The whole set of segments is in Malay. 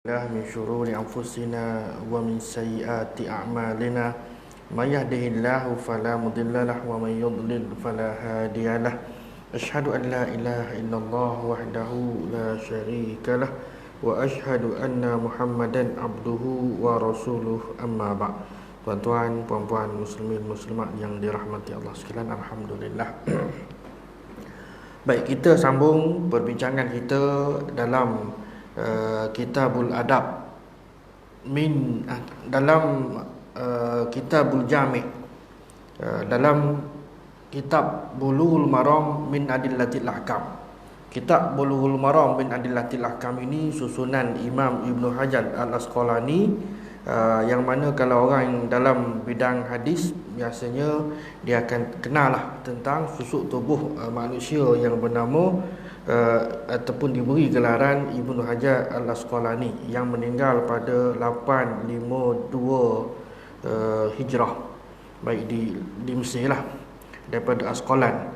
الله من شرور أنفسنا ومن سيئات أعمالنا من يهده الله فلا مضل له ومن يضلل فلا هادي له أشهد أن لا إله إلا الله وحده لا شريك له وأشهد أن محمدا عبده ورسوله أما بعد. Tuan-tuan, puan-puan, muslimin, muslimat yang dirahmati Allah sekalian, alhamdulillah. Baik, kita sambung perbincangan kita dalam Kitabul Adab dalam Kitabul Jami', dalam kitab Bulughul Maram min Adillatil Ahkam. Kitab Bulughul Maram min Adillatil Ahkam ini susunan Imam Ibnu Hajar Al-Asqalani, yang mana kalau orang dalam bidang hadis biasanya dia akan kenal lah tentang susuk tubuh manusia yang bernama ataupun diberi gelaran Ibnu Hajar Al-Asqalani, yang meninggal pada 852 Hijrah, baik di Mesir lah, daripada Asqalan,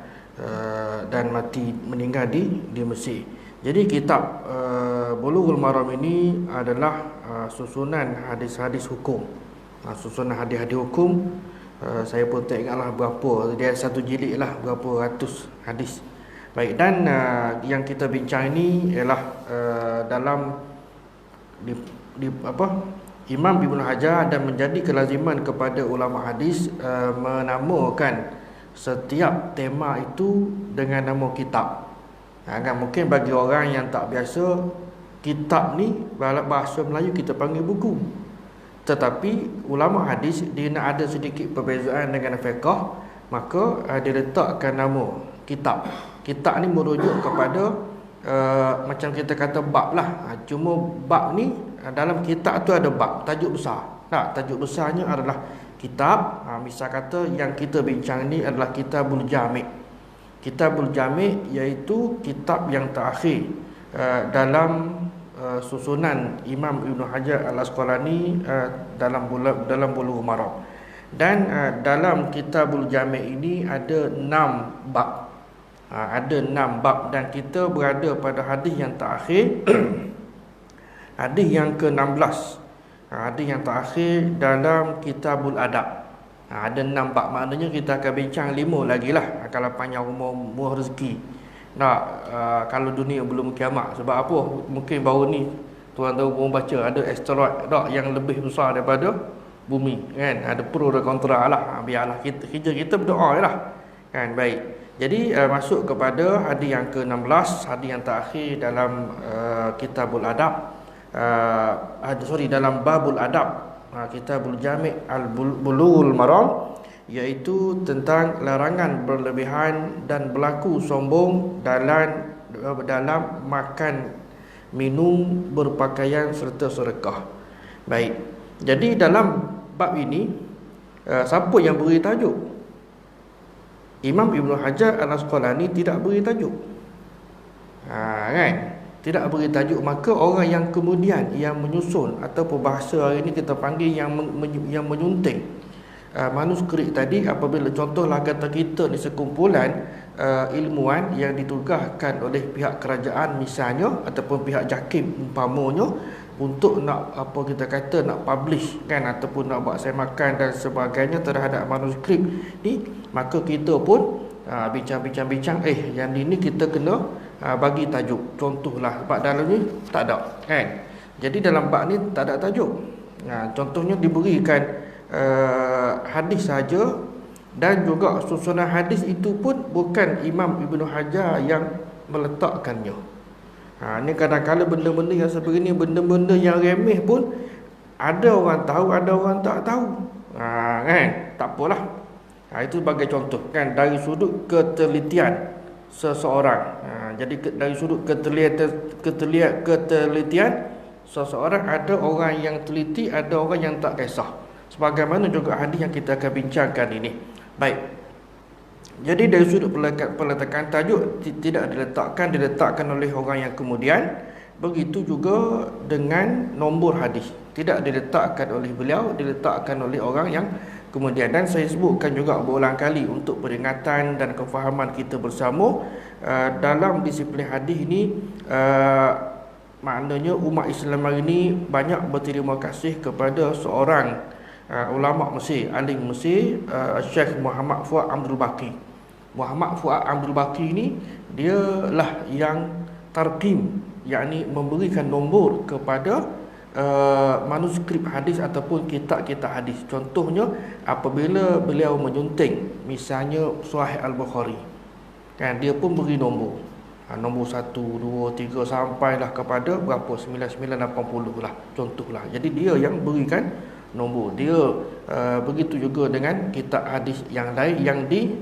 dan meninggal di Mesir. Jadi kitab Bulughul Maram ini adalah susunan hadis-hadis hukum. Susunan hadis-hadis hukum, saya pun tak ingatlah berapa, dia satu jilid lah, berapa ratus hadis. Baik, dan yang kita bincang ini ialah dalam Imam Ibnu Hajar, dan menjadi kelaziman kepada ulama hadis menamakan setiap tema itu dengan nama kitab. Kan mungkin bagi orang yang tak biasa, kitab ni bahasa Melayu kita panggil buku. Tetapi ulama hadis dia nak ada sedikit perbezaan dengan fiqh, maka dia letakkan nama kitab. Kitab ni merujuk kepada macam kita kata bab lah. Cuma bab ni dalam kitab tu ada bab, tajuk besar. Tajuk besarnya adalah kitab. Misal kata yang kita bincang ni adalah Kitabul Jami'. Kitabul Jami' iaitu kitab yang terakhir dalam susunan Imam Ibnu Hajar Al-Asqalani dalam Bulughul Maram. Dan dalam Kitabul Jami' ini ada 6 bab. Ada 6 bab, dan kita berada pada hadis yang terakhir hadis yang ke-16, hadis yang terakhir dalam Kitabul Adab. Ada 6 bab, maknanya kita akan bincang 5 lagi lah kalau panjang umur rezeki. Kalau dunia belum kiamat. Sebab apa? Mungkin baru ni tuan-tuan pun baca ada asteroid yang lebih besar daripada bumi, kan? Ada pro dan kontra lah. Biarlah kita berdoa lah, kan? Baik. Jadi masuk kepada hadis yang ke-16, hadis yang terakhir dalam Kitabul Adab, dalam Babul Adab, Kitabul Jami' Al-Bulughul Maram, iaitu tentang larangan berlebihan dan berlaku sombong dalam makan, minum, berpakaian serta sedekah. Baik. Jadi dalam bab ini siapa yang beri tajuk? Imam Ibnu Hajar Al-Asqalani tidak beri tajuk. Kan? Tidak beri tajuk, maka orang yang kemudian yang menyusun, ataupun bahasa hari ini kita panggil yang menyunting manuskrip tadi, apabila contohlah kata kita ni sekumpulan ilmuwan yang ditugaskan oleh pihak kerajaan misalnya, ataupun pihak JAKIM umpamanya, untuk nak nak publish, kan, ataupun nak buat semakan dan sebagainya terhadap manuskrip ni, maka kita pun bincang-bincang yang ini kita kena bagi tajuk. Contohlah bab dalam ni tak ada, kan. Jadi dalam bab ni tak ada tajuk. Contohnya diberikan hadis saja, dan juga susunan hadis itu pun bukan Imam Ibnu Hajar yang meletakkannya. Ni kadang-kadang benda-benda yang seperti ni, benda-benda yang remeh pun ada orang tahu, ada orang tak tahu. Kan? Tak apalah. Itu sebagai contoh, kan, dari sudut ketelitian seseorang. Jadi dari sudut ketelitian seseorang, ada orang yang teliti, ada orang yang tak kisah. Sebagaimana juga hadis yang kita akan bincangkan ini. Baik. Jadi dari sudut peletakan tajuk tidak diletakkan oleh orang yang kemudian. Begitu juga dengan nombor hadis, tidak diletakkan oleh beliau, diletakkan oleh orang yang kemudian. Dan saya sebutkan juga berulang kali untuk peringatan dan kefahaman kita bersama, dalam disiplin hadis ini maknanya umat Islam hari ini banyak berterima kasih kepada seorang ulama Mesir, alim Mesir, Syekh Muhammad Fuad Abdul Baqi. Muhammad Fuad Abdul Baqi ni dia lah yang tarqim, yakni memberikan nombor kepada manuskrip hadis ataupun kitab-kitab hadis. Contohnya apabila beliau menyunting misalnya Sahih Al-Bukhari, kan dia pun beri nombor. Nombor 1, 2, 3 sampailah kepada berapa, 9980 lah contohlah. Jadi dia yang berikan nombor. Dia begitu juga dengan kitab hadis yang lain yang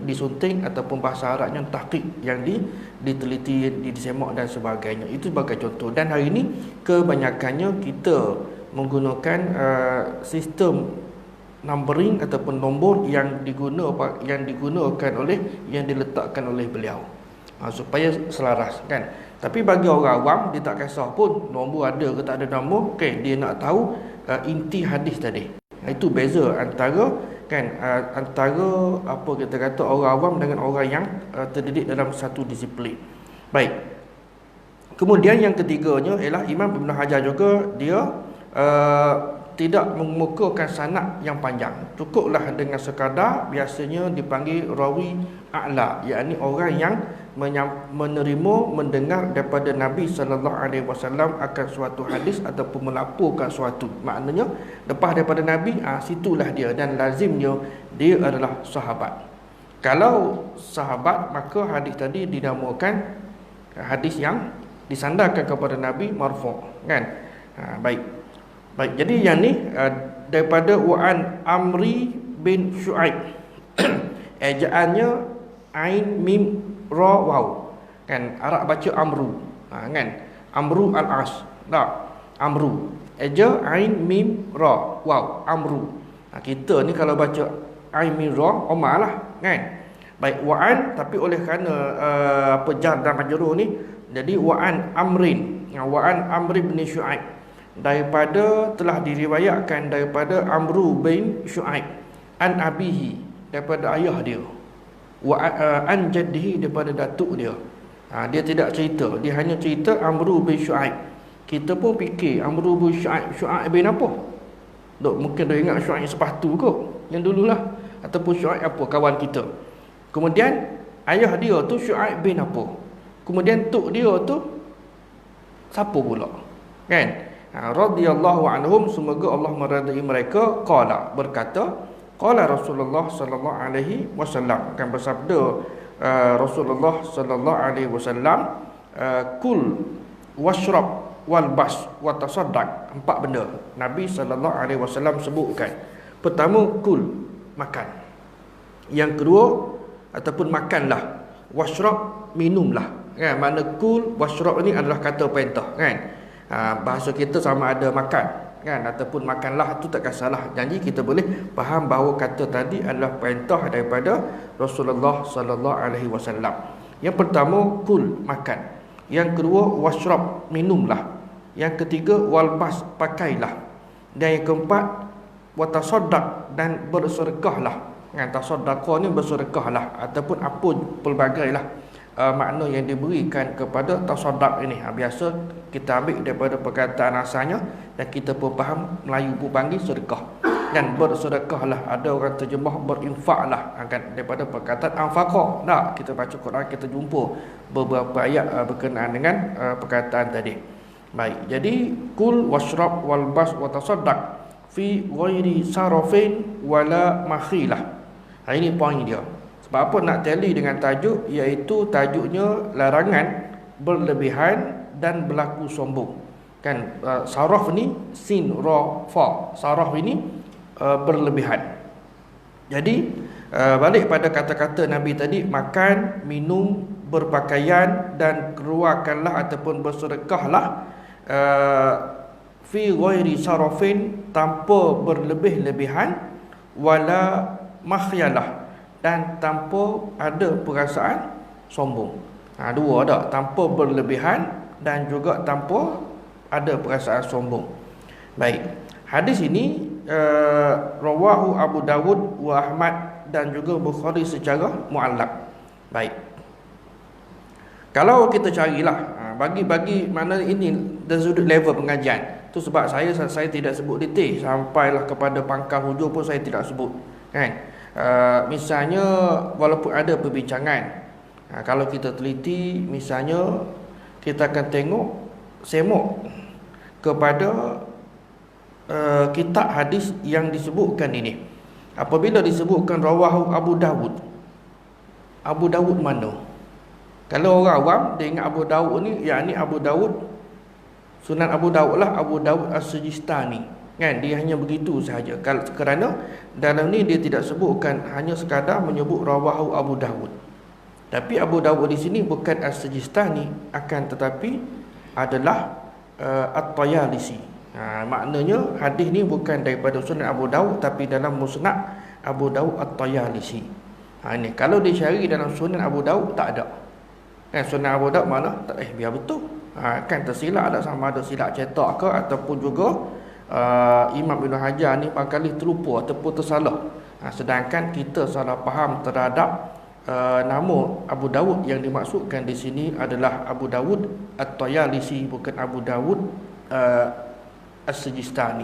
disunting ataupun bahasa Arabnya tahqiq, yang diteliti, disemak dan sebagainya. Itu sebagai contoh. Dan hari ini kebanyakannya kita menggunakan sistem numbering ataupun nombor yang digunakan oleh, yang diletakkan oleh beliau, supaya selaras, kan. Tapi bagi orang awam, dia tak kisah pun nombor ada ke tak ada nombor, okay, dia nak tahu inti hadis tadi. Itu beza antara, kan, antara apa kita kata orang awam dengan orang yang terdidik dalam satu disiplin. Baik. Kemudian yang ketiganya ialah Imam Ibn Hajar juga dia tidak mengukuhkan sanad yang panjang. Cukuplah dengan sekadar biasanya dipanggil rawi a'la, yakni orang yang menerima, mendengar daripada Nabi sallallahu alaihi wasallam akan suatu hadis ataupun melaporkan suatu. Maknanya lepas daripada Nabi, situlah dia, dan lazimnya dia adalah sahabat. Kalau sahabat, maka hadis tadi dinamakan hadis yang disandarkan kepada Nabi, marfu', kan. Baik. Jadi yang ni daripada Wa'an Amri bin Syu'aib. Ejaannya Ain Mim Ra Waw, kan. Arab baca Amru, kan. Amru al-As. Tak, Amru. Eja Ain Mim Ra Waw, Amru. Kita ni kalau baca Ain Mim Ra, Omar lah, kan. Baik, Wa'an, tapi oleh kerana jar dan majrur ni, jadi Wa'an Amrin, Wa'an Amri bin Syu'aib, daripada, telah diriwayatkan daripada Amru bin Syu'aib, an abihi, daripada ayah dia, wa an jaddihi, daripada datuk dia. Dia tidak cerita, dia hanya cerita Amru bin Syu'aib. Kita pun fikir Amru bin Syu'aib, Syu'aib bin apa? Dok, mungkin dah ingat Syu'aib sepatu kot, yang dululah, ataupun Syu'aib apa, kawan kita. Kemudian ayah dia tu Syu'aib bin apa? Kemudian tok dia tu siapa pula? Kan? Radhiyallahu anhum, semoga Allah meridai mereka, qala, berkata, qala Rasulullah sallallahu alaihi wasallam, kan, bersabda Rasulullah sallallahu alaihi wasallam, kul washrab wal bas wa tasaddaq. 4 benda Nabi sallallahu alaihi wasallam sebutkan. Pertama, kul, makan. Yang kedua, ataupun makanlah. Washrab, minumlah, kan. Makna kul washrab ni adalah kata perintah, kan. Bahasa kita sama ada makan, kan, ataupun makanlah, tu tak salah. Jadi kita boleh faham bahawa kata tadi adalah perintah daripada Rasulullah sallallahu alaihi wasallam. Yang pertama, kul, makan. Yang kedua, washrab, minumlah. Yang ketiga, walbas, pakailah. Dan yang keempat, watasaddaq, dan bersedekahlah. Kan, tasaddaqah ni bersedekahlah, ataupun apa pelbagailah makna yang diberikan kepada tasaddaq ini. Biasa kita ambil daripada perkataan asalnya, dan kita pun faham, Melayu pun panggil sedekah. Dan bersedekahlah, ada orang terjemah berinfaklah, kan, daripada perkataan anfaqa. Tak, kita baca Quran, kita jumpa beberapa ayat berkenaan dengan perkataan tadi. Baik, jadi kul washrab walbas wa tasaddaq fi ghairi sarafin wala makhilah. Ini poin dia. Sebab apa nak tally dengan tajuk, iaitu tajuknya larangan berlebihan dan berlaku sombong, kan. Saraf ni sin ra fa, saraf ini berlebihan. Jadi balik pada kata-kata Nabi tadi, makan, minum, berpakaian, dan keluarkanlah ataupun bersedekahlah fi ghairi sarafin, tanpa berlebih-lebihan, wala makhyalah, dan tanpa ada perasaan sombong. Dua ada, tanpa berlebihan dan juga tanpa ada perasaan sombong. Baik, hadis ini rawahu Abu Dawud wa Ahmad dan juga Bukhari secara muallaq. Baik, kalau kita carilah Bagi mana ini dari sudut level pengajian. Tu sebab saya tidak sebut detail, sampailah kepada pangkal hujung pun saya tidak sebut, kan. Misalnya walaupun ada perbincangan, kalau kita teliti, misalnya kita akan semak kepada kitab hadis yang disebutkan ini. Apabila disebutkan rawahu Abu Dawud mana? Kalau orang awam dia ingat Abu Dawud ni, yakni Abu Dawud, Sunan Abu Dawud lah, Abu Dawud As-Sijistani, kan. Dia hanya begitu sahaja. Kerana dalam ni dia tidak sebutkan, hanya sekadar menyebut rawahu Abu Dawud. Tapi Abu Dawud di sini bukan As-Sijistani, akan tetapi adalah At-Tayalisi. Maknanya hadis ni bukan daripada Sunan Abu Dawud, tapi dalam Musnad Abu Dawud At-Tayalisi. Ini kalau dicari dalam Sunan Abu Dawud tak ada. Sunan Abu Dawud mana? Biar betul. Kan tersilap, ada sama ada silap cetak ke, ataupun juga Imam Ibn Hajar ni barangkali terlupa ataupun tersalah. Sedangkan kita salah faham terhadap nama Abu Dawud yang dimaksudkan di sini adalah Abu Dawud At-Tayalisi, bukan Abu Dawud As-Sijistani.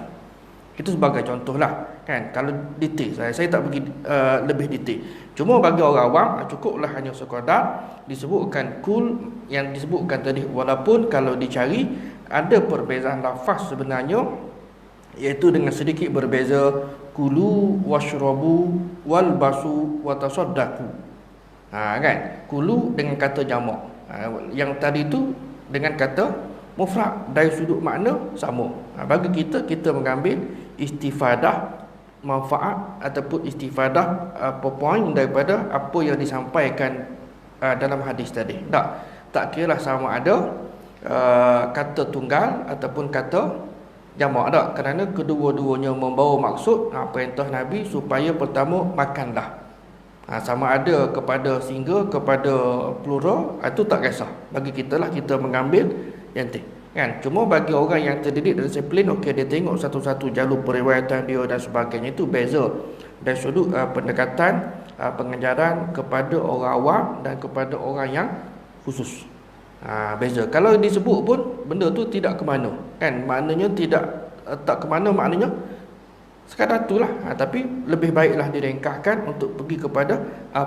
Itu sebagai contohlah, kan. Kalau detail saya tak pergi lebih detail. Cuma bagi orang awam cukuplah hanya sekadar disebutkan kul yang disebutkan tadi, walaupun kalau dicari ada perbezaan lafaz sebenarnya, iaitu dengan sedikit berbeza, kulu washrabu walbasu watasaddaqu. Kan, kulu dengan kata jamak, yang tadi tu dengan kata mufrad, dari sudut makna sama. Bagi kita mengambil istifadah manfaat ataupun istifadah poin daripada apa yang disampaikan dalam hadis tadi. Tak kira sama ada kata tunggal ataupun kata jamak, tak, kerana kedua-duanya membawa maksud perintah Nabi supaya pertama makanlah. Sama ada kepada singular, kepada plural, itu tak kisah. Bagi kita lah, kita mengambil yang penting, kan. Cuma bagi orang yang terdidik dan disiplin, okey, dia tengok satu-satu jalur periwayatan dia dan sebagainya, itu beza dari sudut pendekatan pengajaran kepada orang awam dan kepada orang yang khusus. Beza. Kalau disebut pun benda tu tidak ke mana, kan. Maknanya tak ke mana, maknanya sekadar itulah. Tapi lebih baiklah direngkahkan untuk pergi kepada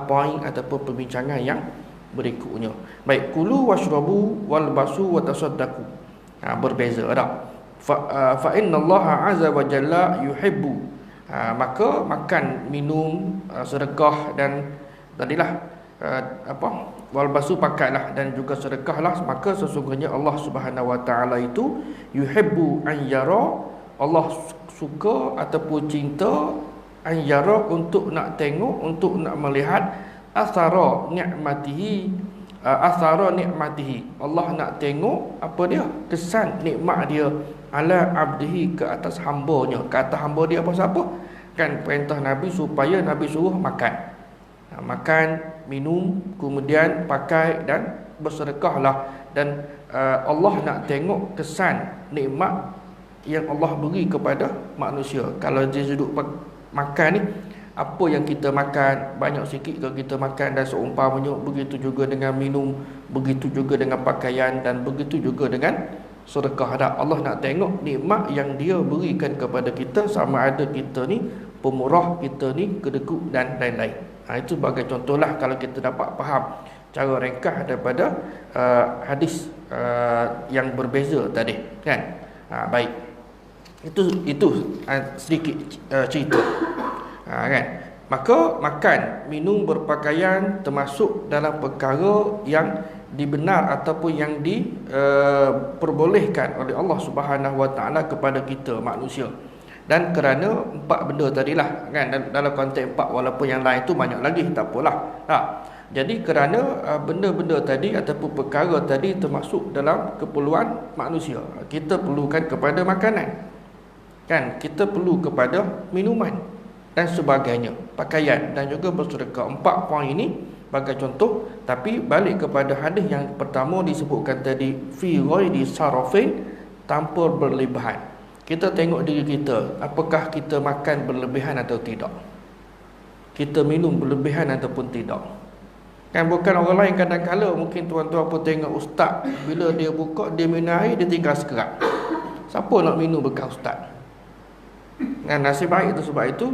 poin ataupun perbincangan yang berikutnya. Baik, kulu washrabu walbasu watasaddaqu. Berbeza tak? Fa innallaha azza wa jalla yuhibbu. Maka makan, minum, sedekah dan tadilah walbasu pakailah dan juga sedekahlah, maka sesungguhnya Allah Subhanahu wa taala itu yuhibbu an yara, Allah suka ataupun cinta, an yara, untuk nak tengok, untuk nak melihat athara nikmatihi, Allah nak tengok apa dia, kesan nikmat dia, ala abdihi, ke atas hamba-Nya. Ke atas hamba dia apa siapa? Kan perintah Nabi supaya Nabi suruh makan, minum, kemudian pakai dan bersedekahlah. Dan Allah nak tengok kesan nikmat yang Allah beri kepada manusia. Kalau dia duduk makan ni, apa yang kita makan, banyak sikit kalau kita makan, dan seumpamanya begitu juga dengan minum, begitu juga dengan pakaian, dan begitu juga dengan sedekah. Allah nak tengok nikmat yang dia berikan kepada kita, sama ada kita ni pemurah, kita ni kedekut dan lain-lain. Itu sebagai contohlah kalau kita dapat faham cara ringkas daripada hadis yang berbeza tadi, kan. Baik, itu sedikit cerita, kan. Maka makan, minum, berpakaian termasuk dalam perkara yang dibenar ataupun yang diperbolehkan oleh Allah Subhanahu wa taala kepada kita manusia. Dan kerana empat benda tadilah, kan, dalam konteks empat, walaupun yang lain tu banyak lagi, tak apalah. Jadi kerana benda-benda tadi ataupun perkara tadi termasuk dalam keperluan manusia, kita perlukan kepada makanan, kan, kita perlu kepada minuman dan sebagainya, pakaian dan juga bersedekah. Empat poin ini sebagai contoh. Tapi balik kepada hadis yang pertama disebutkan tadi, fi ghairi sarafin, tanpa berlebihan. Kita tengok diri kita, apakah kita makan berlebihan atau tidak, kita minum berlebihan ataupun tidak. Kan bukan orang lain, kadang-kadang mungkin tuan-tuan pun tengok ustaz, bila dia buka, dia minum air, dia tinggal sekerat. Siapa nak minum bekas ustaz? Kan nasib baik itu, sebab itu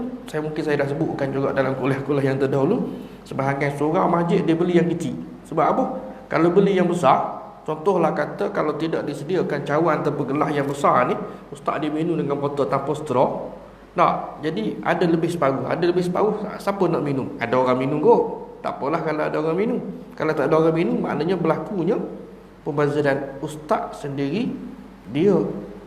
saya dah sebutkan juga dalam kuliah-kuliah yang terdahulu, sebahagian surau masjid dia beli yang kecil. Sebab apa? Kalau beli yang besar, contohlah kata kalau tidak disediakan cawan atau gelas yang besar ni, ustaz dia minum dengan botol tanpa straw. Tak, jadi ada lebih separuh. Siapa nak minum? Ada orang minum kot. Tak apalah kalau ada orang minum. Kalau tak ada orang minum, maknanya berlakunya pembaziran. Ustaz sendiri dia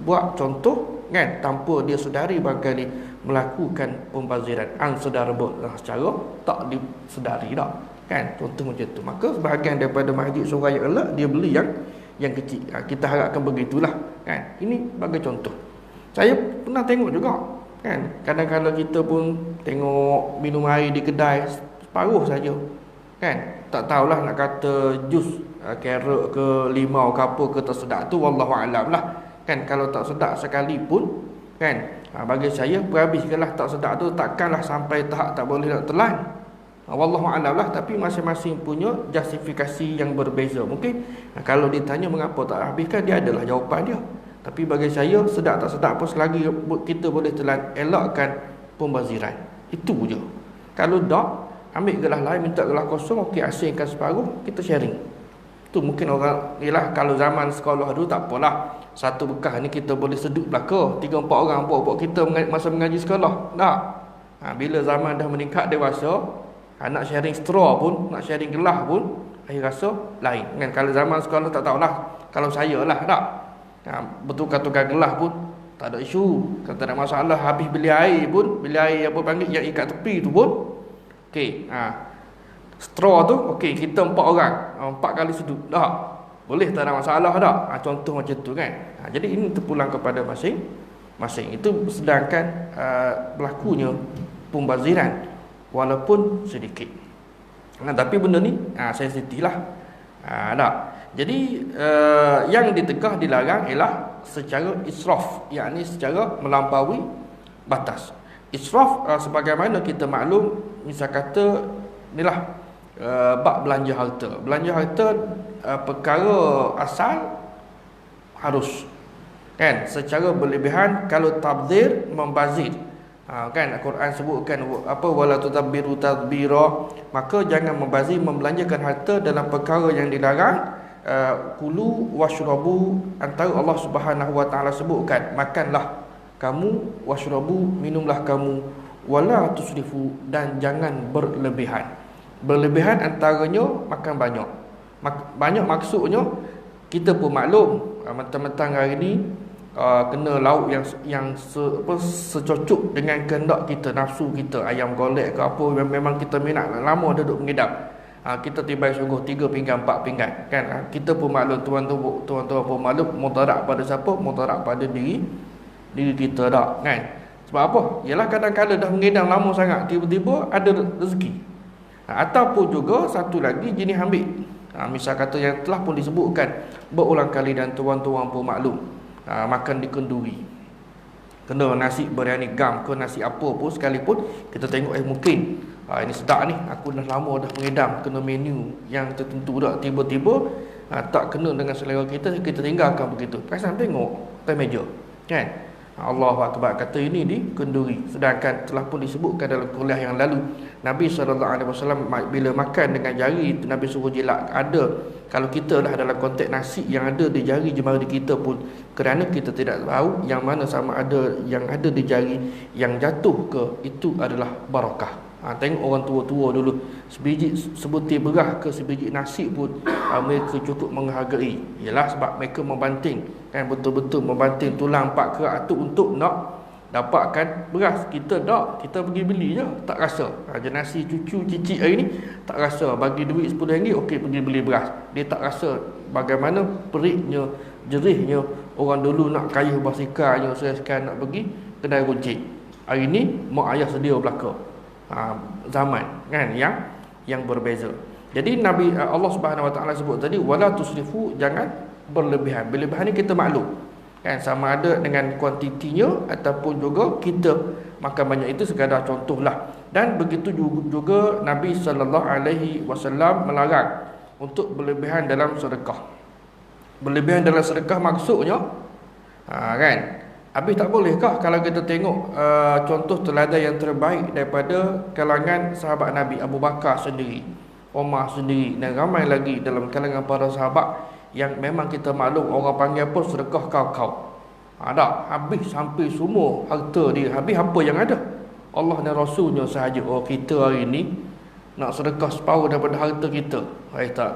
buat contoh kan, tanpa dia sedari barangkali melakukan pembaziran unsedara secara tak disedari dah kan, contoh macam tu. Maka sebahagian daripada masjid surau yang elok dia beli yang kecil. Kita harapkan begitulah kan. Ini sebagai contoh. Saya pernah tengok juga kan, kadang-kadang kita pun tengok minum air di kedai separuh saja kan. Tak tahulah nak kata jus carrot ke limau ke apa ke tak sedap tu, wallahu alam lah kan. Kalau tak sedap sekalipun kan, bagi saya berhabiskanlah tak sedap tu, takkanlah sampai tahap tak boleh nak telan. Wallahu alam lah. Tapi masing-masing punya justifikasi yang berbeza. Mungkin kalau ditanya mengapa tak habiskan, dia adalah jawapan dia. Tapi bagi saya, sedap tak sedap pun selagi kita boleh telan, elakkan pembaziran. Itu je. Kalau tak, ambil gelas lain, minta gelas kosong, okey, asingkan separuh, kita sharing. Tu mungkin orang, yalah kalau zaman sekolah dulu tak apalah, satu bekas ni kita boleh sedut belaka, 3-4 orang buat kita masa mengaji sekolah. Tak. Bila zaman dah meningkat dewasa, nak sharing straw pun, nak sharing gelas pun, akhir rasa lain kan. Kalau zaman sekolah tak tahulah. Kalau saya lah tak, bertukar-tukar gelas pun tak ada isu. Kalau tak ada masalah, habis beli air pun, beli air apa panggil yang ikat tepi tu pun okey, straw tu okey, kita 4 orang, 4 kali sedut dah, boleh, tak ada masalah dah. Contoh macam tu kan. Jadi ini terpulang kepada masing-masing. Itu sedangkan berlakunya pembaziran walaupun sedikit. Tapi benda ni sensitif lah. Tak. Jadi yang ditegah dilarang ialah secara israf, yakni secara melampaui batas. Israf sebagaimana kita maklum, misal kata inilah bab belanja harta. Belanja harta perkara asal harus kan, secara berlebihan kalau tabzir, membazir. Kan Al-Quran sebutkan apa, wala tutabbiru tadbira, maka jangan membazir, membelanjakan harta dalam perkara yang dilarang. Kulu washrabu, antara Allah Subhanahu wa taala sebutkan makanlah kamu, washrabu, minumlah kamu, wala tusrifu, dan jangan berlebihan. Berlebihan antaranya makan banyak. Banyak maksudnya kita pun maklum, mentang-mentang hari ni kena lauk yang secocok dengan kehendak kita, nafsu kita, ayam golek ke apa, memang kita minat, lama duduk mengidap. Kita tiba sungguh 3 pinggan 4 pinggan kan. Kita pun maklum, tuan-tuan pun maklum, mudarat pada siapa? Mudarat pada diri kita dah kan. Sebab apa? Yalah kadang-kadang dah mengidam lama sangat, tiba-tiba ada rezeki. Ataupun juga satu lagi, jenis ambil. Misal kata yang telah pun disebutkan berulang kali dan tuan-tuan pun maklum, makan di kenduri, kena nasi biryani gam ke nasi apa pun sekalipun, kita tengok mungkin ini sedap ni, aku dah lama dah mengidam, kena menu yang tertentu dah, tiba-tiba tak kena dengan selera kita tinggalkan begitu. Pasal tengok atas meja kan, Allahu Akbar, kata ini di kenduri. Sedangkan telah pun disebutkan dalam kuliah yang lalu, Nabi SAW bila makan dengan jari itu Nabi suruh jilat. Ada, kalau kita dah dalam konteks nasi yang ada di jari jemari kita pun, kerana kita tidak tahu yang mana sama ada yang ada di jari yang jatuh ke itu adalah barakah. Tengok orang tua-tua dulu, sebiji sebutir beras ke sebiji nasi pun mereka cukup menghargai. Ialah sebab mereka membanting kan, betul-betul membanting tulang 4 kerat tu untuk nak dapatkan beras. Kita tak, kita pergi beli je, tak rasa. Nasi cucu cicit hari ni tak rasa, bagi duit RM10 okey pergi beli beras, dia tak rasa bagaimana periknya, jerihnya orang dulu nak kayuh basikalnya, sekali nak pergi kedai runcit. Hari ni mak ayah sedia belaka. Zaman kan yang berbeza. Jadi Nabi Allah Subhanahu Wa Taala sebut tadi wala tusrifu, jangan berlebihan. Berlebihan ni kita maklum kan, sama ada dengan kuantitinya ataupun juga kita makan banyak itu sekadar contohlah. Dan begitu juga Nabi sallallahu alaihi wasallam melarang untuk berlebihan dalam sedekah. Berlebihan dalam sedekah maksudnya kan, habis tak bolehkah kalau kita tengok contoh teladan yang terbaik daripada kalangan sahabat Nabi, Abu Bakar sendiri, Umar sendiri, dan ramai lagi dalam kalangan para sahabat yang memang kita maklum orang panggil apa, sedekah kau-kau. Ada habis sampai semua harta dia, habis apa yang ada? Allah dan Rasulnya sahaja. Oh, kita hari ni nak sedekah separuh daripada harta kita. Tak.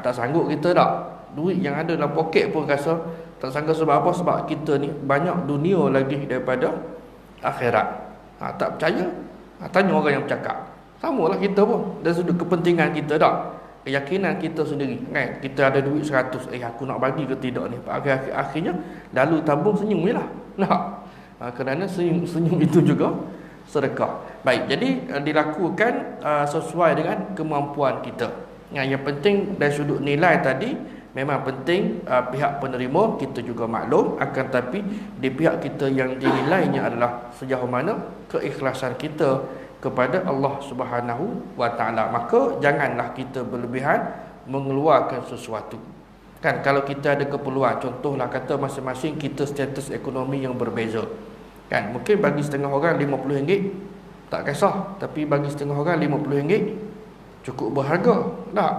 Tak sanggup kita tak. Duit yang ada dalam poket pun rasa tak sanggup. Sebab apa? Sebab kita ni banyak dunia lagi daripada akhirat. Tak percaya? Tanya orang yang bercakap. Samalah kita pun. Dari sudut kepentingan kita tak. Keyakinan kita sendiri kan, kita ada duit 100, aku nak bagi ke tidak ni. Akhirnya lalu tabung senyum je lah. Kerana senyum itu juga sedekah. Baik, jadi dilakukan sesuai dengan kemampuan kita. Yang penting dari sudut nilai tadi, memang penting pihak penerima kita juga maklum, akan tapi di pihak kita yang dinilainya adalah sejauh mana keikhlasan kita kepada Allah Subhanahu wa taala. Maka janganlah kita berlebihan mengeluarkan sesuatu. Kan kalau kita ada keperluan, contohlah kata masing-masing kita status ekonomi yang berbeza. Kan mungkin bagi setengah orang RM50 tak kisah, tapi bagi setengah orang RM50 cukup berharga. Tak.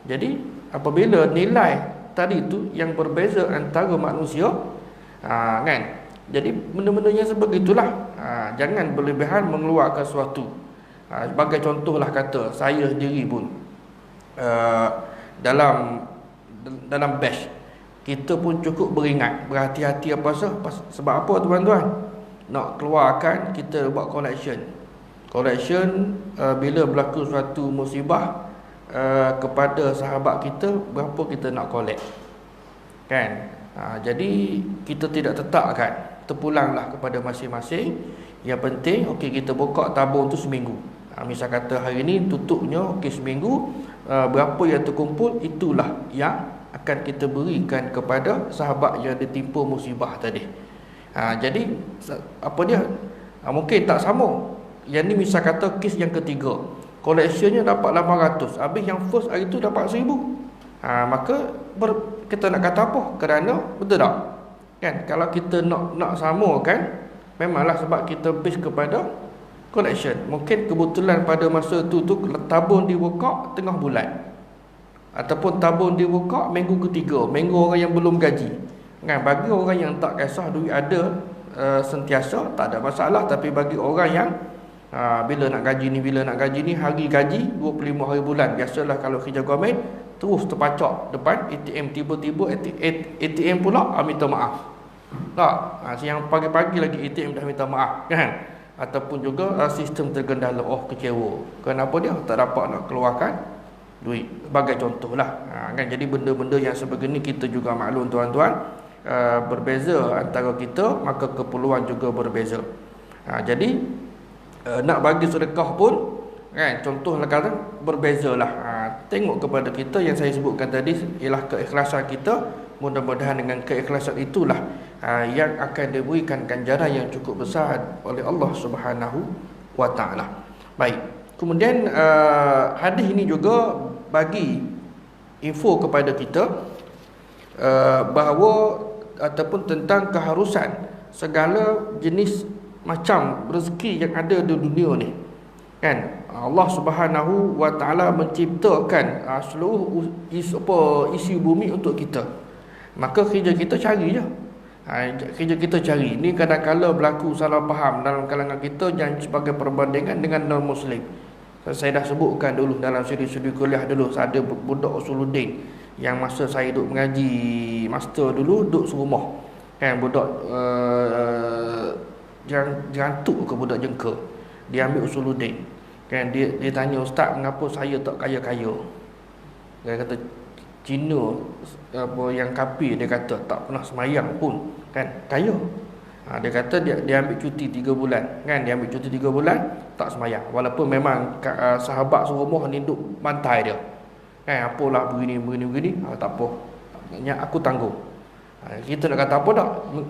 Jadi apabila nilai tadi tu yang berbeza antara manusia, kan, jadi benda-benda yang sebegitulah, jangan berlebihan mengeluarkan sesuatu. Sebagai contohlah kata saya sendiri pun dalam batch kita pun cukup beringat, berhati-hati apa sebab apa tuan-tuan? Nak keluarkan, kita buat collection bila berlaku suatu musibah kepada sahabat kita, berapa kita nak collect, kan? Jadi kita tidak tetapkan, terpulanglah kepada masing-masing. Yang penting okey, kita buka tabung tu seminggu. Misal kata hari ni tutupnya okey seminggu, berapa yang terkumpul itulah yang akan kita berikan kepada sahabat yang ditimpa musibah tadi. Jadi apa dia, mungkin tak sama. Yang ni misal kata kes yang ketiga, collectionnya dapat 800, habis yang first hari tu dapat 1000. Maka kita nak kata apa? Kerana betul tak? Kan kalau kita nak samakan, memanglah sebab kita base kepada collection. Mungkin kebetulan pada masa tu tabung dibuka tengah bulan, ataupun tabung dibuka minggu ketiga, minggu orang yang belum gaji. Kan bagi orang yang tak kisah duit ada sentiasa tak ada masalah, tapi bagi orang yang bila nak gaji ni hari gaji 25 hari bulan, biasalah kalau kerja government terus terpacak depan ATM, tiba-tiba ATM pula minta maaf. Tak, siang pagi-pagi lagi ATM dah minta maaf, kan? Ataupun juga sistem tergendala, kecewa. Kenapa dia tak dapat nak keluarkan duit? Sebagai contohlah, kan? Jadi benda-benda yang sebegini kita juga maklum tuan-tuan, berbeza antara kita, maka keperluan juga berbeza. Jadi nak bagi sedekah pun, kan, contohlah kata berbezalah. Tengok kepada kita, yang saya sebutkan tadi ialah keikhlasan kita. Mudah-mudahan dengan keikhlasan itulah yang akan diberikan ganjaran yang cukup besar oleh Allah Subhanahu wa taala. Baik. Kemudian hadis ini juga bagi info kepada kita bahawa ataupun tentang keharusan segala jenis macam rezeki yang ada di dunia ni. Kan Allah Subhanahu wa taala menciptakan seluruh isi bumi untuk kita. Maka kerja kita cari je. Kerja kita cari. Ni kadang-kadang berlaku salah faham dalam kalangan kita yang sebagai perbandingan dengan non-Muslim. Saya dah sebutkan dulu dalam siri-siri kuliah dulu, ada budak Usuluddin yang masa saya duduk mengaji master dulu, duduk serumah. Kan budak jantuk ke budak jengka. Dia ambil Usuluddin. Kan dia tanya, ustaz, mengapa saya tak kaya-kaya? Dia kata Cina apa yang kafir, dia kata tak pernah semayang pun, kan, kaya. Dia kata dia ambil cuti 3 bulan, kan, dia ambil cuti 3 bulan tak semayang, walaupun memang sahabat serumah ni duduk bantai dia, kan, apalah begini tak apa, aku tanggung. Kita nak kata apa tak,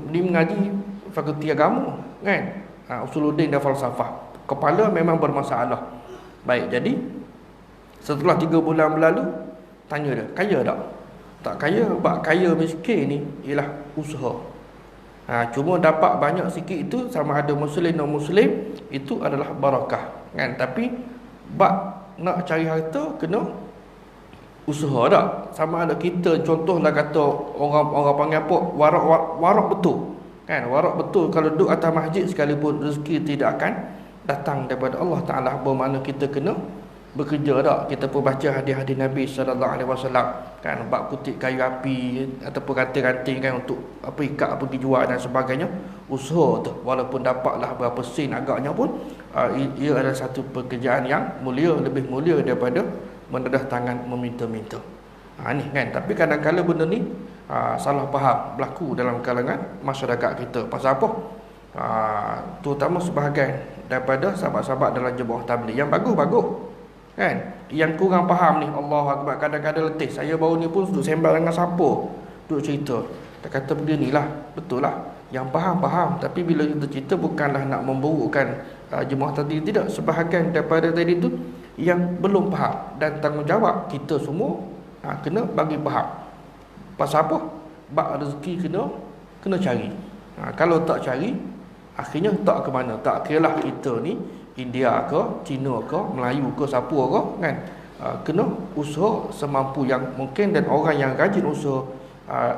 dia mengaji fakulti agama, kan, Usuluddin dan falsafah. Kepala memang bermasalah. Baik, jadi setelah 3 bulan berlalu, tanya dia, kaya tak? Tak kaya. Sebab kaya miskin ni ialah usaha. Cuma dapat banyak sikit itu, sama ada muslim non muslim, itu adalah barakah, kan? Tapi bab nak cari harta kena usaha tak? Sama ada kita, contohlah kata orang panggil apa, warak betul, kan? Warak betul, kalau duduk atas masjid sekalipun rezeki tidak akan datang daripada Allah Ta'ala. Bermakna kita kena bekerja tak? Kita pun baca hadis-hadis Nabi SAW, kan? Bab kutip kayu api ataupun ranting-ranting, kan, untuk ikat pergi jual dan sebagainya. Usaha tu, walaupun dapatlah berapa sen agaknya pun, ia adalah satu pekerjaan yang mulia, lebih mulia daripada menedah tangan meminta-minta. Ni, kan? Tapi kadang-kadang benda ni salah faham berlaku dalam kalangan masyarakat kita. Pasal apa? Terutama sebahagian daripada sahabat-sahabat dalam jemaah tabligh yang bagus-bagus, kan? Yang kurang faham ni, Allahu Akbar, kadang-kadang letih. Saya baru ni pun duduk sembang dengan siapa, duduk cerita, dia kata beginilah, betul lah. Yang faham, tapi bila kita cerita bukanlah nak memburukkan jemaah tabligh, tidak. Sebahagian daripada tadi tu yang belum faham, dan tanggungjawab kita semua kena bagi faham. Pasal apa? Bab rezeki kena cari. Kalau tak cari, akhirnya tak ke mana. Tak kiralah kita ni India ke, Cina ke, Melayu ke, siapa ke, kan? Kena usaha semampu yang mungkin. Dan orang yang rajin usaha,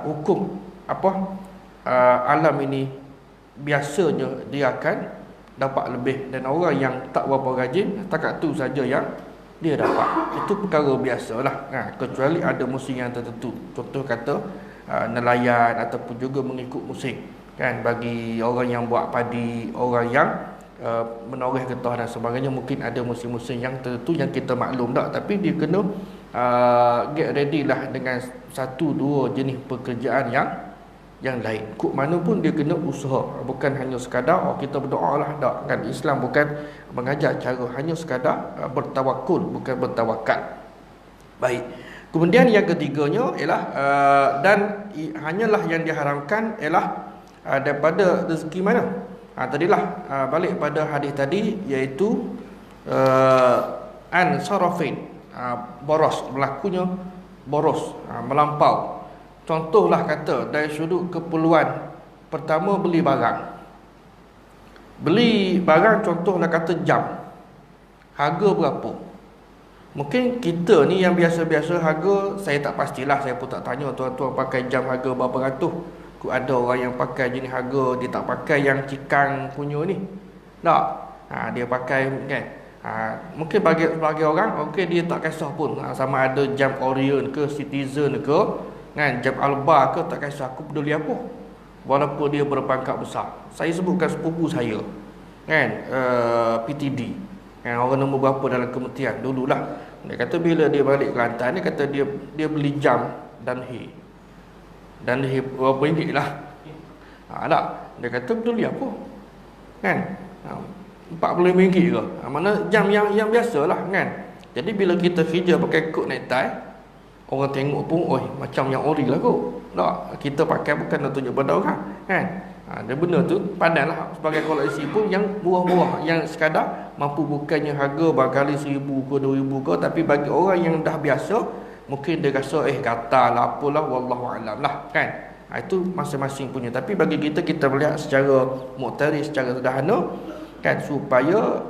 hukum alam ini biasanya dia akan dapat lebih. Dan orang yang tak berapa rajin, takat tu saja yang dia dapat. Itu perkara biasalah, kecuali ada musim yang tertentu. Contoh kata nelayan ataupun juga mengikut musim, kan? Bagi orang yang buat padi, orang yang menoreh getah dan sebagainya, mungkin ada musim-musim yang tertentu yang kita maklum tak. Tapi dia kena get ready lah dengan 1-2 jenis pekerjaan yang lain. Kok mana pun dia kena usaha. Bukan hanya sekadar kita berdoa lah, tak, kan? Islam bukan mengajar cara hanya sekadar bertawakul, bukan bertawakal. Baik. Kemudian yang ketiganya ialah dan hanyalah yang diharamkan ialah daripada rezeki mana? Tadilah balik pada hadis tadi, iaitu sarafin, boros, berlakunya boros, melampau. Contohlah kata dari sudut keperluan, pertama beli barang, contohlah kata jam, harga berapa? Mungkin kita ni yang biasa-biasa harga, saya tak pastilah, saya pun tak tanya tuan-tuan pakai jam harga berapa ratus. Ada orang yang pakai jenis harga, dia tak pakai yang cikang punya ni, tak? Dia pakai, kan? Mungkin bagi orang, okey, dia tak kisah pun, sama ada jam Orion ke, Citizen ke, kan, jam Alba ke, tak kisah, aku peduli apa, walaupun dia berpangkat besar. Saya sebutkan sepupu saya, kan, PTD, kan, orang nombor berapa dalam kementerian dululah. Dia kata bila dia balik Kelantan, dia kata dia beli jam dan berapa ringgit lah. Tak, dia kata peduli apa, kan, 40 ringgit ke, mana jam yang biasa lah, kan. Jadi bila kita kerja pakai kod necktie, orang tengok pun, macam yang ori lah kot. Tak, kita pakai bukan nak tunjuk pada orang, kan. Dia benda tu pandailah sebagai koleksi pun yang murah-murah, yang sekadar mampu, bukannya harga barangkali 1,000 ke 2,000 ke, tapi bagi orang yang dah biasa, mungkin dia rasa gatal lah, apalah, wallahualam lah, kan. Itu masing-masing punya. Tapi bagi kita melihat secara muktaris, secara sederhana, kan, supaya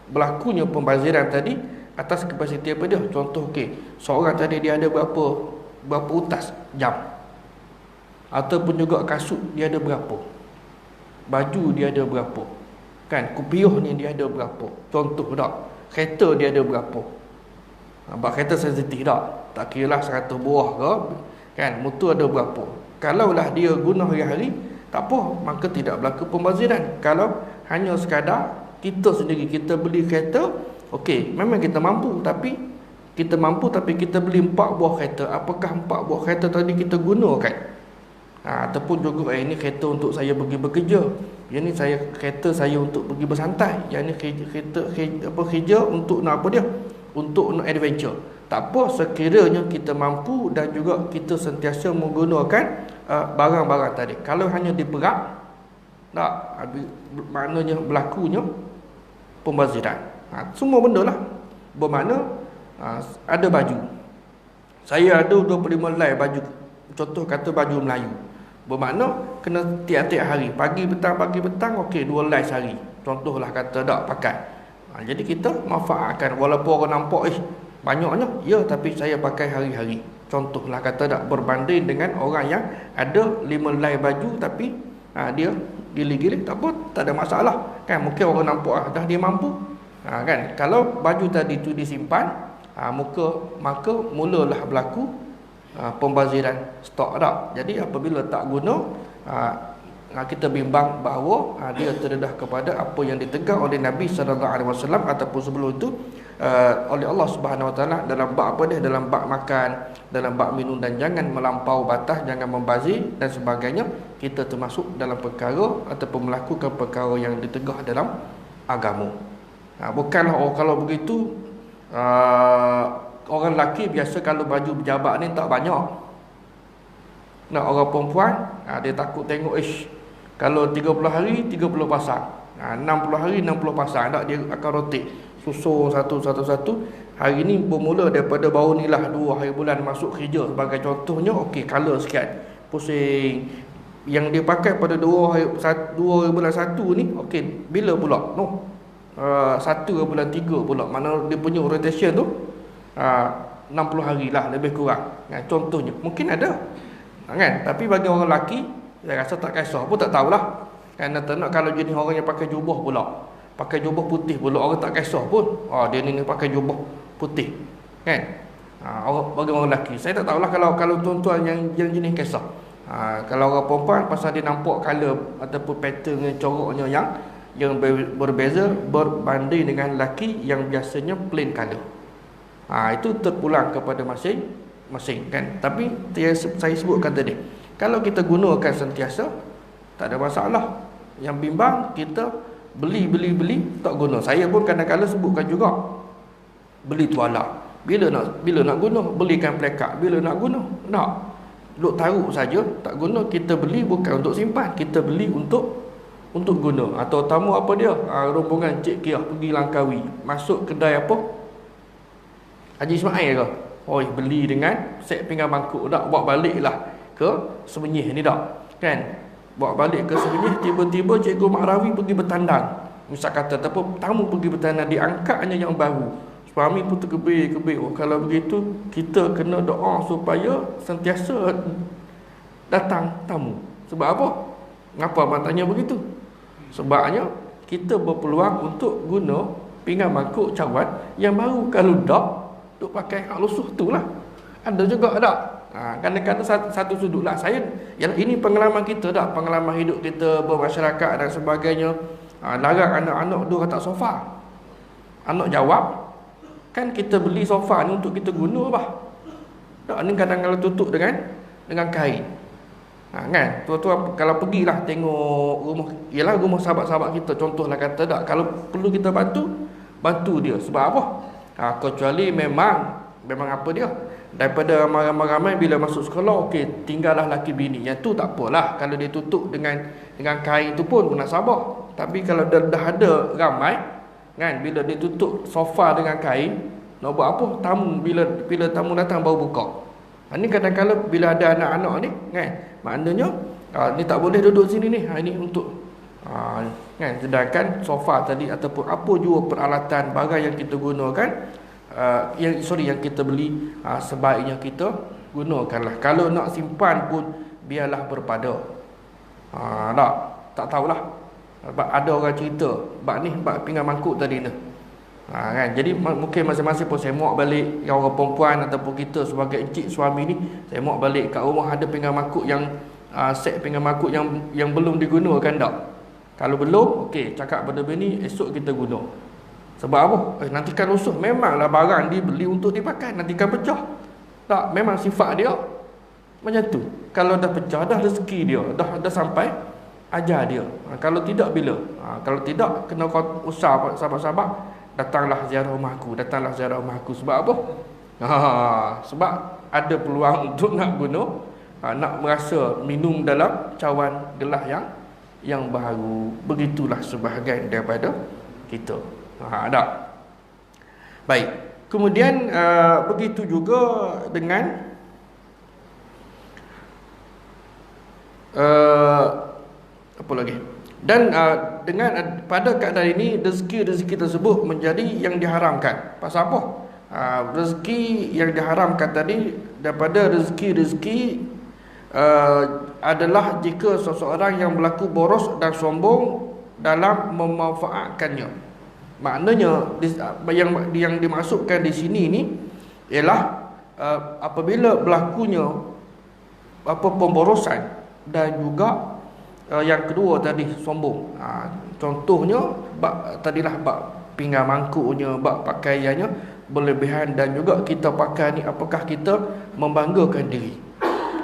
berlakunya pembaziran tadi atas kapasiti apa dia. Contoh, seorang tadi dia ada berapa utas jam, ataupun juga kasut dia ada berapa, baju dia ada berapa, kan, kopiah ni dia ada berapa, contoh tak, kereta dia ada berapa. Sebab kereta sensitif tak kira lah 100 buah ke, kan, motor ada berapa. Kalaulah dia guna hari-hari, tak apa, maka tidak berlaku pembaziran. Kalau hanya sekadar kita sendiri, kita beli kereta, memang kita mampu, tapi kita beli 4 buah kereta. Apakah 4 buah kereta tadi kita gunakan? Ataupun juga ini kereta untuk saya pergi bekerja, yang ni kereta saya untuk pergi bersantai, yang ni kerja untuk nak apa dia, untuk nak adventure. Tak apa, sekiranya kita mampu dan juga kita sentiasa menggunakan barang-barang tadi. Kalau hanya diperap, Tak, maknanya berlakunya pembaziran. Semua benda lah. Bermakna ada baju. Saya ada 25 helai baju. Contoh kata baju Melayu. Bermakna kena tiap-tiap hari. Pagi petang, okey 2 helai sehari. Contohlah kata tak pakai. Jadi kita manfaatkan. Walaupun orang nampak banyaknya, ya, tapi saya pakai hari-hari. Contohlah kata tak, berbanding dengan orang yang ada 5 helai baju tapi dia gilir-gilir, tak apa, tak ada masalah kan. Mungkin orang nampak dah dia mampu kan. Kalau baju tadi tu disimpan, maka mulalah berlaku pembaziran stok tak. Jadi apabila tak guna, kita bimbang bahawa dia terdedah kepada apa yang ditegur oleh Nabi SAW ataupun sebelum itu oleh Allah Subhanahu Wa Taala dalam bab apa dia, dalam bab makan, dalam bab minum, dan jangan melampau batas, jangan membazir dan sebagainya. Kita termasuk dalam perkara ataupun melakukan perkara yang ditegur dalam agama. Bukanlah kalau begitu orang lelaki biasa kalau baju pejabat ni tak banyak. Nak orang perempuan dia takut tengok kalau 30 hari 30 pasang, 60 hari 60 pasang, tak, dia akan rotate, susun satu. Hari ni bermula daripada baru ni lah 2 hari bulan masuk kerja sebagai contohnya, okey, color sekian, pusing. Yang dia pakai pada 2 hari bulan 1 ni, okey, bila pula? 1 bulan 3 pula. Mana dia punya rotation tu 60 hari lah lebih kurang. Contohnya mungkin ada kan. Tapi bagi orang lelaki, saya rasa tak kisah pun, tak tahulah. Kerana tak nak kalau jenis orang yang pakai jubah pula, pakai jubah putih pula, orang tak kisah pun. Dia ni pakai jubah putih kan. Bagi orang lelaki, saya tak tahulah kalau tuan-tuan yang jenis kisah. Kalau orang perempuan, pasal dia nampak color ataupun pattern coraknya yang berbeza berbanding dengan lelaki yang biasanya plain color. Itu terpulang kepada masing-masing kan. Tapi saya sebutkan tadi, kalau kita gunakan sentiasa tak ada masalah. Yang bimbang kita beli tak guna. Saya pun kadang-kadang sebutkan juga, beli tuala bila nak guna, belikan plekat bila nak guna. Tak duk taruh saja tak guna. Kita beli bukan untuk simpan, kita beli untuk guna. Atau tamu apa dia, rombongan Cik Kiah pergi Langkawi, masuk kedai apa, Haji Ismail ke, beli dengan set pinggan mangkuk, tak, bawa baliklah ke Semenyih ni, tak kan. Bawa balik ke Semenyih, tiba-tiba Cikgu Mahrawi pergi bertandang, misal kata tamu pergi bertandang, diangkatnya yang baru, suami pun terkebir. Kalau begitu kita kena doa supaya sentiasa datang tamu. Sebab apa? Ngapa abang tanya begitu? Sebabnya kita berpeluang untuk guna pinggan mangkuk cawan yang baru. Kalau tak, duk pakai hak lusuh tu lah. Ada juga tak? Kadang-kadang satu sudut lah. Ini pengalaman kita tak, pengalaman hidup kita bermasyarakat dan sebagainya. Larang anak-anak duduk atas sofa. Anak jawab, kan kita beli sofa ni untuk kita guna bah. Tak, ni kadang-kadang tutup dengan kain. Kan, tuan-tuan kalau pergilah tengok rumah sahabat-sahabat kita, contohlah kata tak, kalau perlu kita bantu dia. Sebab apa? Kecuali memang apa dia, daripada ramai-ramai bila masuk sekolah, okey, tinggallah laki bini, yang tu tak apalah. Kalau dia tutup dengan kain tu pun munasabah. Tapi kalau dah ada ramai kan, bila dia tutup sofa dengan kain, nak buat apa? Tamu bila tamu datang baru buka. Ini kadang-kadang bila ada anak-anak ni kan, maknanya ni tak boleh duduk sini ni. Ini untuk kan, sedangkan sofa tadi ataupun apa jua peralatan barang yang kita gunakan, yang kita beli, sebaiknya kita gunakanlah. Kalau nak simpan pun biarlah berpada. Tak tahulah. Sebab ada orang cerita bab pinggan mangkuk tadi ni. Kan, jadi mungkin masing-masing pun saya muak balik, yang orang perempuan ataupun kita sebagai encik suami ni, saya muak balik kat rumah ada pinggan mangkuk yang set pinggan mangkuk yang belum digunakan tak. Kalau belum, okey, cakap pada bini, esok kita guna. Sebab apa? Nantikan rusuh. Memanglah barang dibeli untuk dipakai, nantikan pecah. Tak, memang sifat dia macam tu. Kalau dah pecah, dah rezeki dia, dah sampai ajar dia. Kalau tidak, bila? Kalau tidak, kena kau usah sahabat-sahabat, datanglah ziarah rumahku. Sebab apa? Sebab ada peluang untuk nak guna, nak merasa minum dalam cawan gelas yang baharu. Begitulah sebahagian daripada kita. Tak. Baik. Kemudian begitu juga dengan apa lagi? Dan dengan pada keadaan ini rezeki-rezeki tersebut menjadi yang diharamkan. Pasal apa? Rezeki yang diharamkan tadi daripada rezeki-rezeki adalah jika seseorang yang berlaku boros dan sombong dalam memanfaatkannya. Maknanya yang dimasukkan di sini ni ialah apabila berlakunya pemborosan dan juga yang kedua tadi sombong. Contohnya tadilah bab pinggan mangkuknya, bab pakaiannya berlebihan, dan juga kita pakai ni apakah kita membanggakan diri.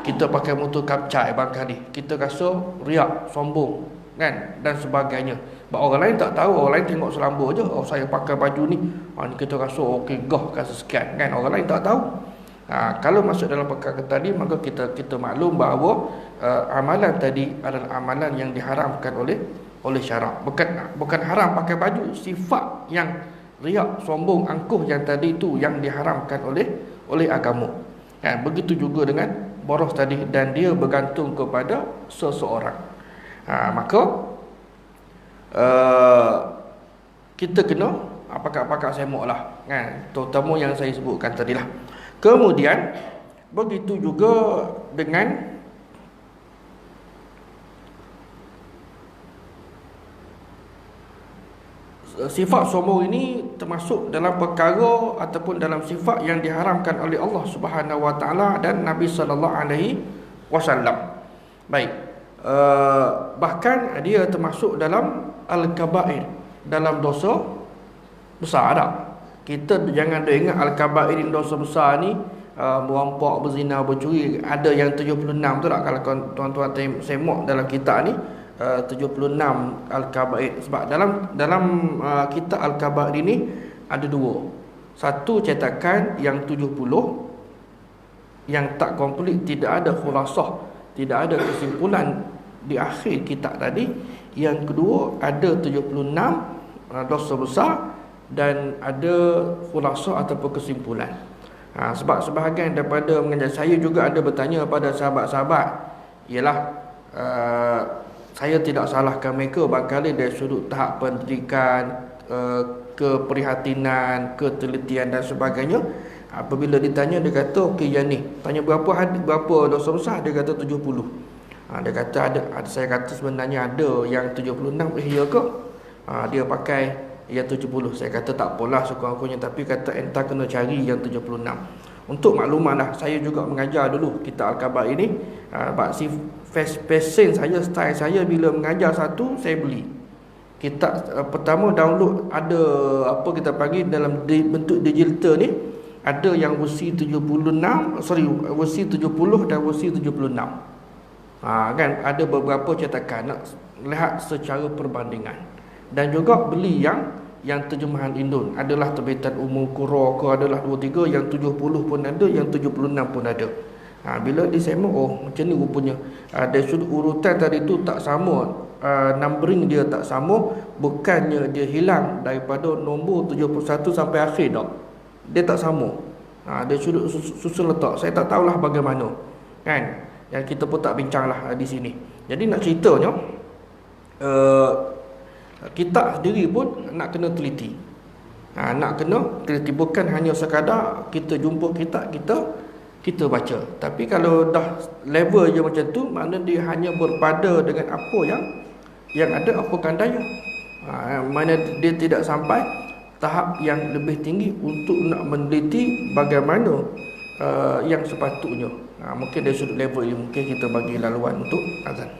Kita pakai motor kapcai barangkali kita rasa riak, sombong kan, dan sebagainya. Sebab orang lain tak tahu, orang lain tengok selamba je, oh saya pakai baju ni, kita rasa okey gah rasa sekian kan, orang lain tak tahu. Kalau masuk dalam perkara tadi, maka kita maklum bahawa amalan tadi adalah amalan yang diharamkan oleh syarak. Bukan haram pakai baju, sifat yang riak, sombong, angkuh yang tadi itu yang diharamkan oleh agama. Begitu juga dengan boros tadi, dan dia bergantung kepada seseorang. Maka kita kena pakak-pakak semok lah kan, terutama yang saya sebutkan tadilah. Kemudian begitu juga dengan sifat sombong ini termasuk dalam perkara ataupun dalam sifat yang diharamkan oleh Allah Subhanahu Wa Taala dan Nabi sallallahu alaihi wasallam. Baik, bahkan dia termasuk dalam al-kabair, dalam dosa besar dah. Kita jangan ingat al-kabair ini dosa besar ni merampok, berzina, bercuri, ada yang 76 tu tak, kalau tuan-tuan semak dalam kitab ni 76 al-kabair. Sebab dalam kitab al-kabair ini ada dua. Satu cetakan yang 70 yang tak komplit, tidak ada khulasah, tidak ada kesimpulan di akhir kitab tadi. Yang kedua ada 76 dosa besar dan ada khulasah ataupun kesimpulan. Sebab sebahagian daripada mengajar saya juga ada bertanya pada sahabat-sahabat, ialah saya tidak salahkan mereka barangkali dari sudut tahap pendidikan, keprihatinan, ketelitian dan sebagainya. Apabila ditanya, dia kata okey yang ni, tanya berapa dosa besar, dia kata 70. Dia kata ada, saya kata sebenarnya ada yang 76. Ya ke? Dia pakai yang 70. Saya kata tak apalah sekurang-kurangnya, tapi kata entah kena cari yang 76. Untuk maklumatlah, saya juga mengajar dulu kitab Al-Kabair ini. Si fashion saya, style saya bila mengajar satu, saya beli kitab pertama, download, ada apa kita panggil dalam bentuk digital ni, ada yang versi 76, versi 70 dan versi 76. Kan ada beberapa cetakan, nak lihat secara perbandingan. Dan juga beli yang terjemahan Indon, adalah terbitan Umum Qura ke, adalah 2-3, yang 70 pun ada, yang 76 pun ada. Bila disemak, macam ni rupanya. Dari sudut urutan tadi tu tak sama, numbering dia tak sama, bukannya dia hilang daripada nombor 71 sampai akhir tak. Dia tak sama. Dari sudut susun letak, saya tak tahulah bagaimana. Kan? Yang kita pun tak bincanglah di sini. Jadi nak ceritanya, kitab sendiri pun nak kena teliti. Nak kena teliti, bukan hanya sekadar kita jumpa kitab, kita baca. Tapi kalau dah level je macam tu, maknanya dia hanya berpada dengan apa yang ada, apa kandanya. Mana dia tidak sampai tahap yang lebih tinggi untuk nak meneliti bagaimana yang sepatutnya. Mungkin dari sudut level ini, mungkin kita bagi laluan untuk azan.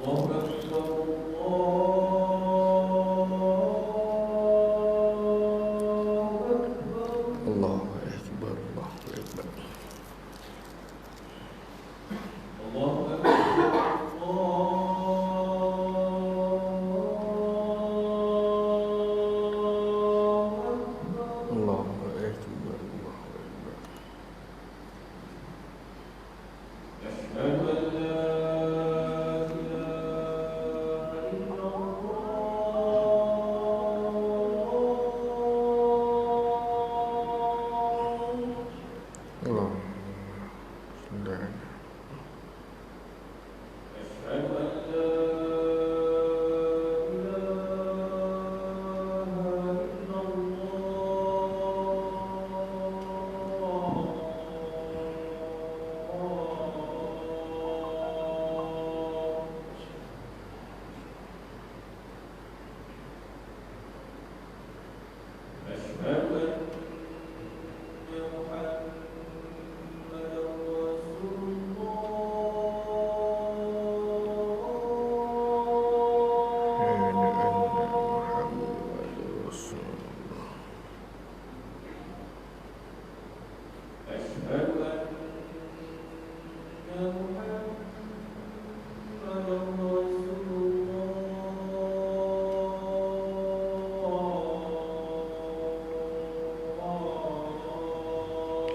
الله أكبر الله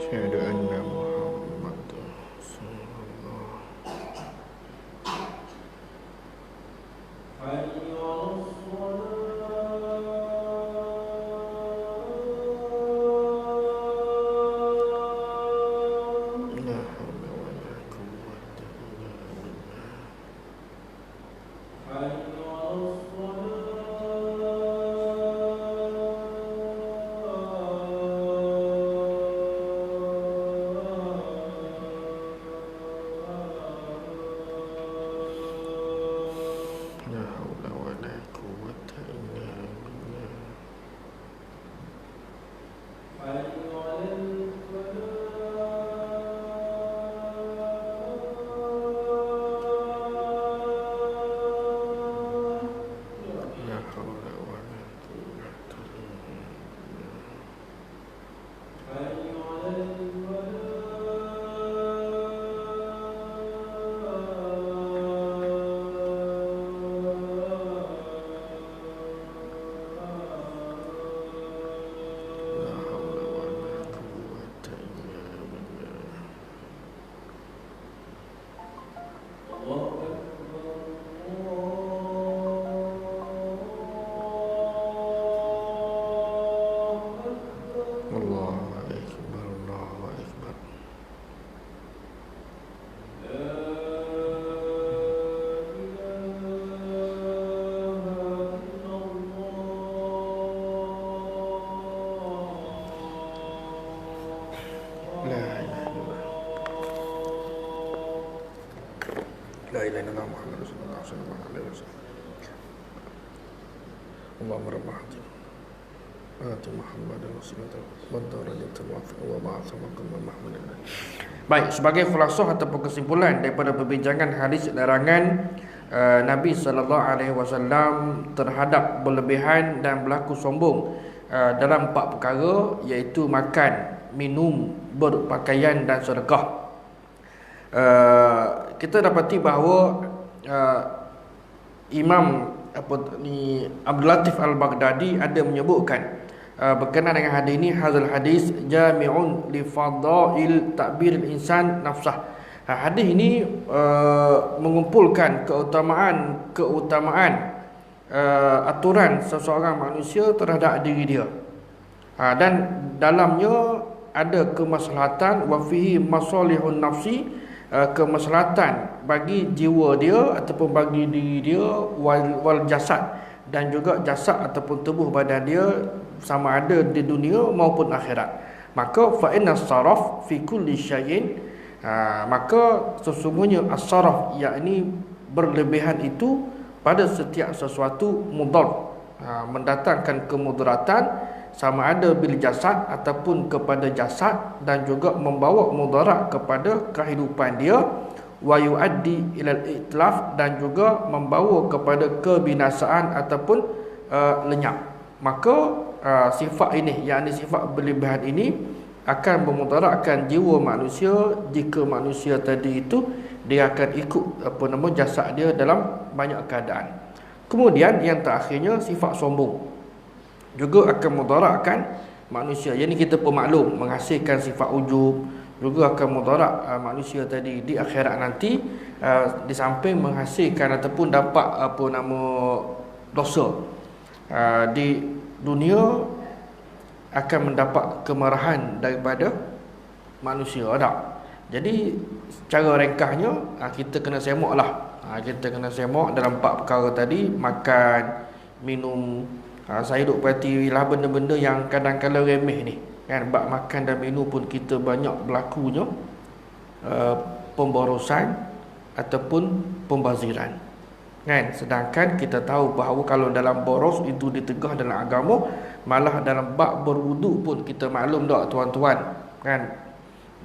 Asyhadu anna Muhammadar Rasulullah. La haula wala quwwata illa billah. La haula wala quwwata illa billah. La haula wala quwwata illa billah. La haula wala quwwata illa billah. Allahu akbar, Allahu akbar. La ilaha illallah. La ilaha illallah Muhammadur Rasulullah sallallahu alaihi wasallam. Allahumma rabb hati Muhammadan Rasulullah wa darajatul wafa wa ba'atha maqaman mahmudan. Baik, sebagai khulasah ataupun kesimpulan daripada perbincangan hadis larangan Nabi sallallahu alaihi wasallam terhadap berlebihan dan berlaku sombong dalam 4 perkara, iaitu makan, minum, berpakaian dan sedekah. Kita dapati bahawa Imam Abdul Latif Al-Baghdadi ada menyebutkan berkenaan dengan hadis ini, hazal hadis jami'un li fadail ta'bir al-insan nafsah. Hadis ini mengumpulkan keutamaan aturan seseorang manusia terhadap diri dia. Dan dalamnya ada kemaslahatan wa fihi masalihun nafsi, kemaslahatan bagi jiwa dia ataupun bagi diri dia, wal jasad, dan juga jasad ataupun tubuh badan dia, sama ada di dunia maupun akhirat. Maka fa inna saraf fi kulli syai'in, maka sesungguhnya as-saraf, yakni berlebihan itu pada setiap sesuatu mudar, mendatangkan kemudaratan, sama ada bil jasad ataupun kepada jasad, dan juga membawa mudarat kepada kehidupan dia, wa yuaddi ilal itlaf, dan juga membawa kepada kebinasaan ataupun lenyap. Maka sifat ini, yakni sifat berlebihan ini, akan memudaratkan jiwa manusia jika manusia tadi itu dia akan ikut jasad dia dalam banyak keadaan. Kemudian yang terakhirnya, sifat sombong juga akan mudaratkan manusia. Yang ini kita pemaklum, menghasilkan sifat ujub, juga akan mudarat manusia tadi di akhirat nanti, di samping menghasilkan ataupun dapat dosa. Di dunia akan mendapat kemarahan daripada manusia. Jadi secara ringkasnya, kita kena semaklah. Kita kena semak dalam 4 perkara tadi: makan, minum. Saya duk perhatilah benda-benda yang kadang-kadang remeh ni, kan. Bab makan dan minum pun kita banyak berlakunya pemborosan ataupun pembaziran, kan. Sedangkan kita tahu bahawa kalau dalam boros itu ditegah dalam agama, malah dalam bab berwuduk pun kita maklum tak tuan-tuan, kan.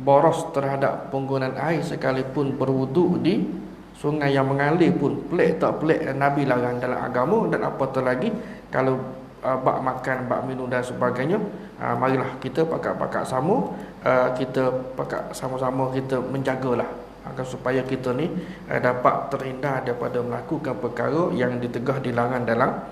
Boros terhadap penggunaan air sekalipun berwuduk di sungai yang mengalir pun, pelik tak pelik, Nabi larang dalam agama. Dan apatah lagi kalau bak makan, bak minum dan sebagainya. Marilah kita pakat-pakat sama, kita pakat sama-sama kita menjagalah agar supaya kita ni dapat terhindar daripada melakukan perkara yang ditegah dilarang dalam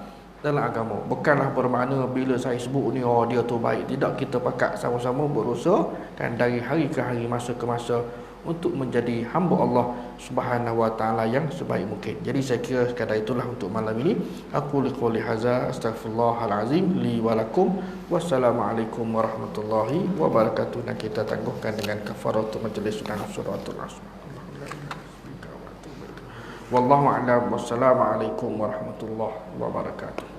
dalam agama. Bukanlah bermakna bila saya sebut ni oh dia tu baik. Tidak, kita pakat sama-sama berusaha kan dari hari ke hari, masa ke masa untuk menjadi hamba Allah Subhanahu wa taala yang sebaik mungkin. Jadi saya kira sekadar itulah untuk malam ini. Aku qouli hadza astaghfirullahal azim li wa lakum. Wassalamualaikum warahmatullahi wabarakatuh. Dan kita tangguhkan dengan kafaratul majlis dan suratul asr. Wallahu a'lam. Wassalamualaikum warahmatullahi wabarakatuh.